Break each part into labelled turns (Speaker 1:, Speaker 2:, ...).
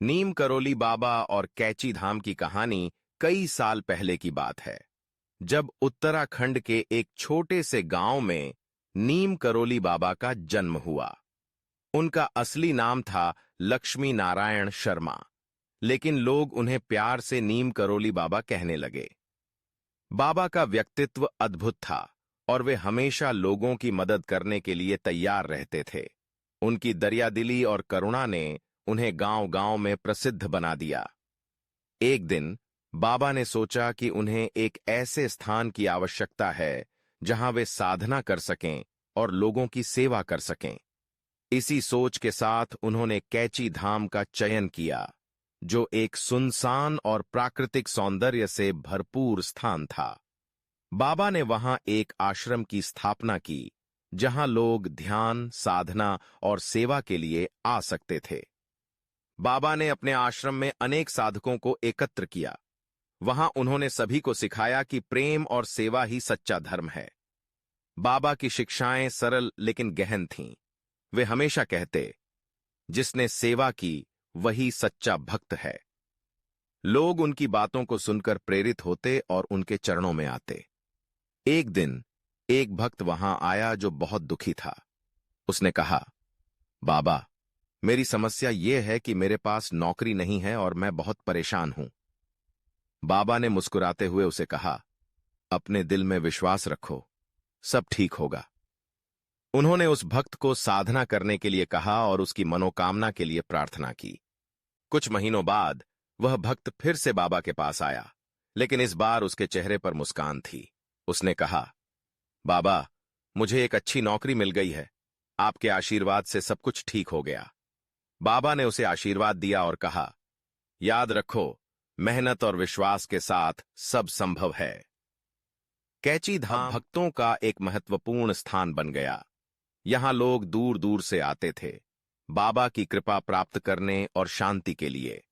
Speaker 1: नीम करोली बाबा और कैची धाम की कहानी कई साल पहले की बात है, जब उत्तराखंड के एक छोटे से गांव में नीम करोली बाबा का जन्म हुआ। उनका असली नाम था लक्ष्मी नारायण शर्मा, लेकिन लोग उन्हें प्यार से नीम करोली बाबा कहने लगे। बाबा का व्यक्तित्व अद्भुत था और वे हमेशा लोगों की मदद करने के लिए तैयार रहते थे। उनकी दरियादिली और करुणा ने उन्हें गांव-गांव में प्रसिद्ध बना दिया। एक दिन बाबा ने सोचा कि उन्हें एक ऐसे स्थान की आवश्यकता है जहां वे साधना कर सकें और लोगों की सेवा कर सकें। इसी सोच के साथ उन्होंने कैची धाम का चयन किया, जो एक सुनसान और प्राकृतिक सौंदर्य से भरपूर स्थान था। बाबा ने वहां एक आश्रम की स्थापना की, जहां लोग ध्यान, साधना और सेवा के लिए आ सकते थे। बाबा ने अपने आश्रम में अनेक साधकों को एकत्र किया। वहां उन्होंने सभी को सिखाया कि प्रेम और सेवा ही सच्चा धर्म है। बाबा की शिक्षाएं सरल लेकिन गहन थीं। वे हमेशा कहते, जिसने सेवा की वही सच्चा भक्त है। लोग उनकी बातों को सुनकर प्रेरित होते और उनके चरणों में आते। एक दिन एक भक्त वहां आया जो बहुत दुखी था। उसने कहा, बाबा, मेरी समस्या यह है कि मेरे पास नौकरी नहीं है और मैं बहुत परेशान हूं। बाबा ने मुस्कुराते हुए उसे कहा, अपने दिल में विश्वास रखो, सब ठीक होगा। उन्होंने उस भक्त को साधना करने के लिए कहा और उसकी मनोकामना के लिए प्रार्थना की। कुछ महीनों बाद वह भक्त फिर से बाबा के पास आया, लेकिन इस बार उसके चेहरे पर मुस्कान थी। उसने कहा, बाबा, मुझे एक अच्छी नौकरी मिल गई है। आपके आशीर्वाद से सब कुछ ठीक हो गया। बाबा ने उसे आशीर्वाद दिया और कहा, याद रखो, मेहनत और विश्वास के साथ सब संभव है। कैची धाम भक्तों का एक महत्वपूर्ण स्थान बन गया। यहां लोग दूर दूर से आते थे, बाबा की कृपा प्राप्त करने और शांति के लिए।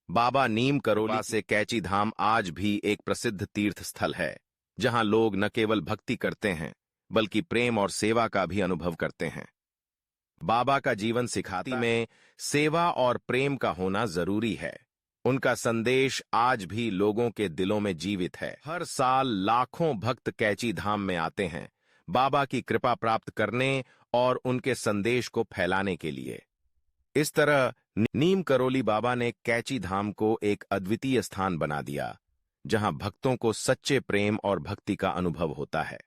Speaker 1: बाबा नीम करोली से कैची धाम आज भी एक प्रसिद्ध तीर्थ स्थल है, जहां लोग न केवल भक्ति करते हैं, बल्कि प्रेम और सेवा का भी अनुभव करते हैं। बाबा का जीवन सिखाती में सेवा और प्रेम का होना जरूरी है। उनका संदेश आज भी लोगों के दिलों में जीवित है। हर साल लाखों भक्त कैची धाम में आते हैं, बाबा की कृपा प्राप्त करने और उनके संदेश को फैलाने के लिए। इस तरह नीम करोली बाबा ने कैची धाम को एक अद्वितीय स्थान बना दिया, जहां भक्तों को सच्चे प्रेम और भक्ति का अनुभव होता है।